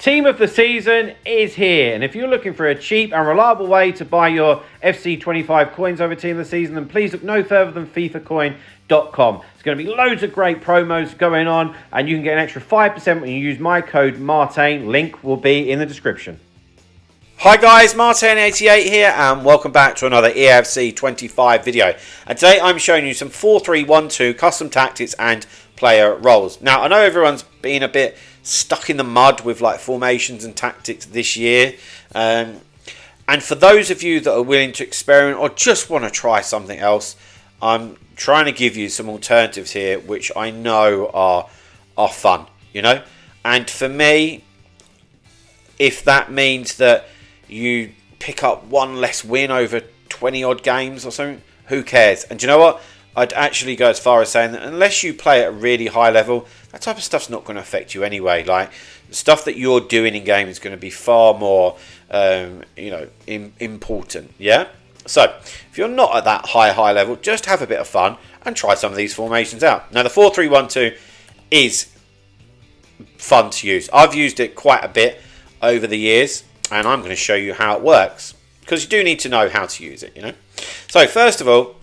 Team of the season is here, and if you're looking for a cheap and reliable way to buy your FC25 coins over Team of the season, then please look no further than FIFAcoin.com. There's going to be loads of great promos going on, and you can get an extra 5% when you use my code MARTIN. Link will be in the description. Hi guys, Martin88 here, and welcome back to another Eafc 25 video. And today I'm showing you some 4-3-1-2 custom tactics and player roles. Now I know everyone's been a bit stuck in the mud with like formations and tactics this year, and for those of you that are willing to experiment or just want to try something else, I'm trying to give you some alternatives here which I know are fun, you know. And for me, if that means that you pick up one less win over 20 odd games or something, who cares? And do you know what? I'd actually go as far as saying that unless you play at a really high level, that type of stuff's not going to affect you anyway. Like, the stuff that you're doing in game is going to be far more, important. Yeah. So if you're not at that high level, just have a bit of fun and try some of these formations out. Now the 4-3-1-2 is fun to use. I've used it quite a bit over the years, and I'm going to show you how it works, because you do need to know how to use it, you know. So first of all,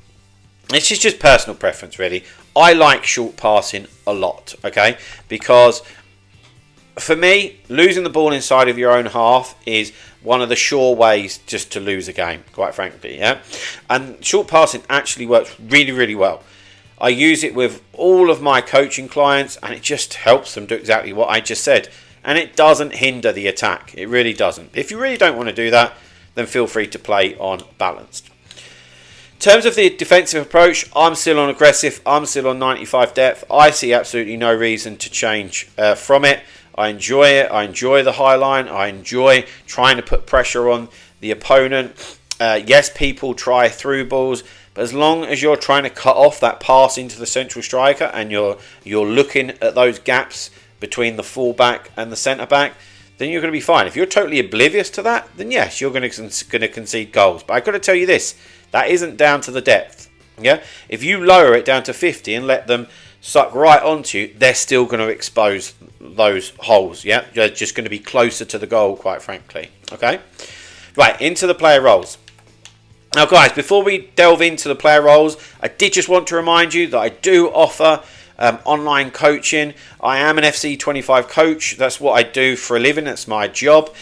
this is just personal preference really. I like short passing a lot, okay, because for me, losing the ball inside of your own half is one of the sure ways just to lose a game, quite frankly, yeah. And short passing actually works really well. I use it with all of my coaching clients, and it just helps them do exactly what I just said. And it doesn't hinder the attack. It really doesn't. If you really don't want to do that, then feel free to play on balanced. In terms of the defensive approach, I'm still on aggressive. I'm still on 95 depth. I see absolutely no reason to change from it. I enjoy it. I enjoy the high line. I enjoy trying to put pressure on the opponent. Yes, people try through balls, but as long as you're trying to cut off that pass into the central striker and you're looking at those gaps between the fullback and the centre back, then you're going to be fine. If you're totally oblivious to that, then yes, you're going to concede goals. But I've got to tell you this, that isn't down to the depth. Yeah, if you lower it down to 50 and let them suck right onto you, they're still going to expose those holes. Yeah, they're just going to be closer to the goal, quite frankly. Okay, right, into the player roles. Now guys, before we delve into the player roles, I did just want to remind you that I do offer online coaching. I am an FC25 coach. That's what I do for a living. That's my job.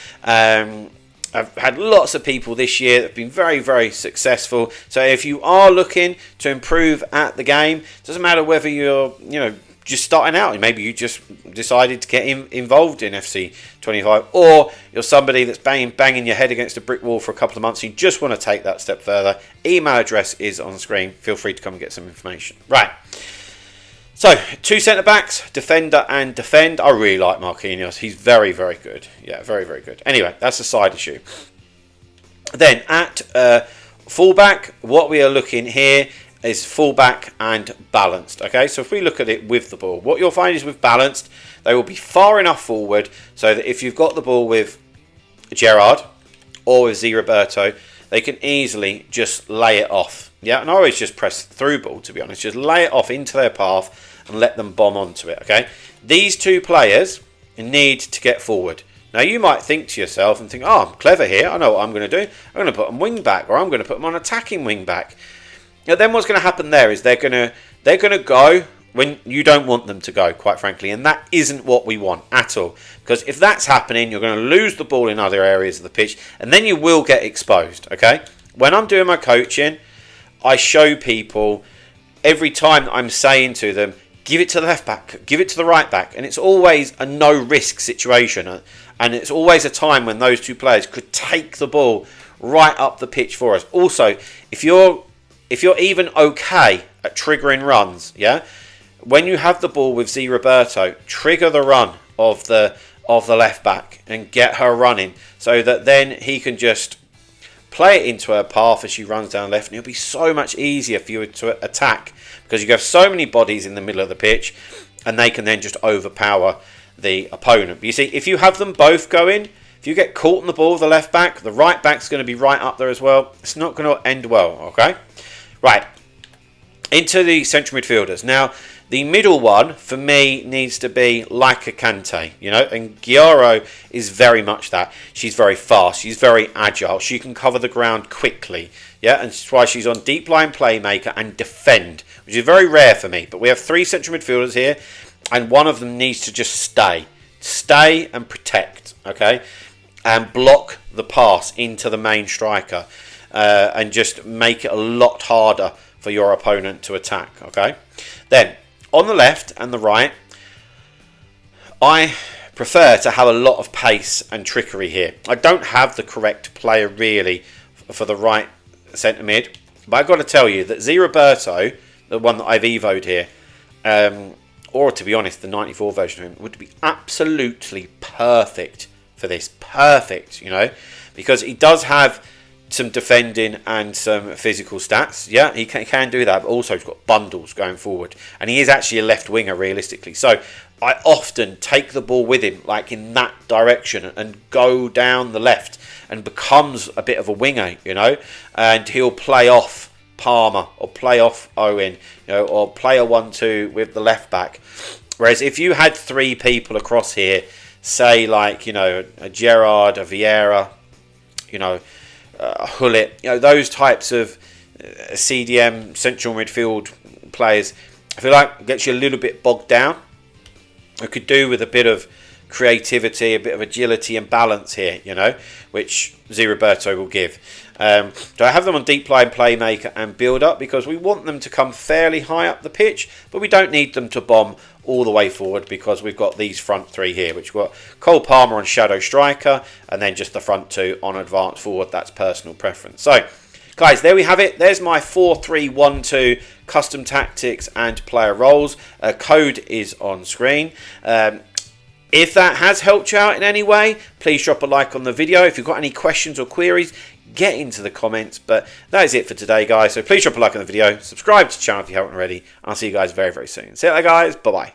I've had lots of people this year that have been very successful. So if you are looking to improve at the game, it doesn't matter whether you're just starting out, maybe you just decided to get involved in FC25, or you're somebody that's banging your head against a brick wall for a couple of months and you just want to take that step further. Email address is on the screen. Feel free to come and get some information. Right. So, two centre-backs, defender and defend. I really like Marquinhos. He's very good. Yeah, very good. Anyway, that's a side issue. Then, at fullback, what we are looking here is fullback and balanced. Okay, so if we look at it with the ball, what you'll find is with balanced, they will be far enough forward so that if you've got the ball with Gerrard or with Z Roberto, they can easily just lay it off. Yeah, and I always just press through ball, to be honest. Just lay it off into their path and let them bomb onto it, okay? These two players need to get forward. Now, you might think to yourself and think, oh, I'm clever here. I know what I'm going to do. I'm going to put them wing back, or I'm going to put them on attacking wing back. Now, then what's going to happen there is they're going to go when you don't want them to go, quite frankly. And that isn't what we want at all. Because if that's happening, you're going to lose the ball in other areas of the pitch, and then you will get exposed, okay? When I'm doing my coaching, I show people every time I'm saying to them, give it to the left back, give it to the right back. And it's always a no-risk situation. And it's always a time when those two players could take the ball right up the pitch for us. Also, if you're even okay at triggering runs, yeah, when you have the ball with Z Roberto, trigger the run of the left back and get her running so that then he can just play it into her path as she runs down left, and it'll be so much easier for you to attack because you have so many bodies in the middle of the pitch and they can then just overpower the opponent. But you see, if you have them both going, if you get caught in the ball with the left back, the right back's going to be right up there as well. It's not going to end well, okay? Right, into the central midfielders. Now, The middle one, for me, needs to be like a Kante, you know, and Giaro is very much that. She's very fast, she's very agile, she can cover the ground quickly, yeah, and that's why she's on deep line playmaker and defend, which is very rare for me. But we have 3 central midfielders here, and one of them needs to just stay and protect, okay, and block the pass into the main striker, and just make it a lot harder for your opponent to attack, okay. Then on the left and the right, I prefer to have a lot of pace and trickery here. I don't have the correct player really for the right centre mid, but I've got to tell you that Roberto, the one that I've evoed here, or to be honest, the 94 version of him, would be absolutely perfect for this. Perfect, you know, because he does have some defending and some physical stats. Yeah, he can do that, but also he's got bundles going forward, and he is actually a left winger realistically. So I often take the ball with him like in that direction and go down the left, and becomes a bit of a winger, you know, and he'll play off Palmer or play off Owen, you know, or play a 1-2 with the left back. Whereas if you had 3 people across here, say like, you know, a Gerrard, a Vieira, you know, Hullet, you know, those types of CDM central midfield players, I feel like it gets you a little bit bogged down. I could do with a bit of creativity, a bit of agility and balance here, you know, which Roberto will give. So I have them on deep line playmaker and build up because we want them to come fairly high up the pitch, but we don't need them to bomb all the way forward because we've got these front 3 here, which we've got Cole Palmer on shadow striker, and then just the front 2 on advanced forward. That's personal preference. So guys, there we have it. There's my 4-3-1-2 custom tactics and player roles. Code is on screen. If that has helped you out in any way, please drop a like on the video. If you've got any questions or queries, get into the comments. But that is it for today, guys. So please drop a like on the video, subscribe to the channel if you haven't already, and I'll see you guys very, very soon. See you later, guys. Bye-bye.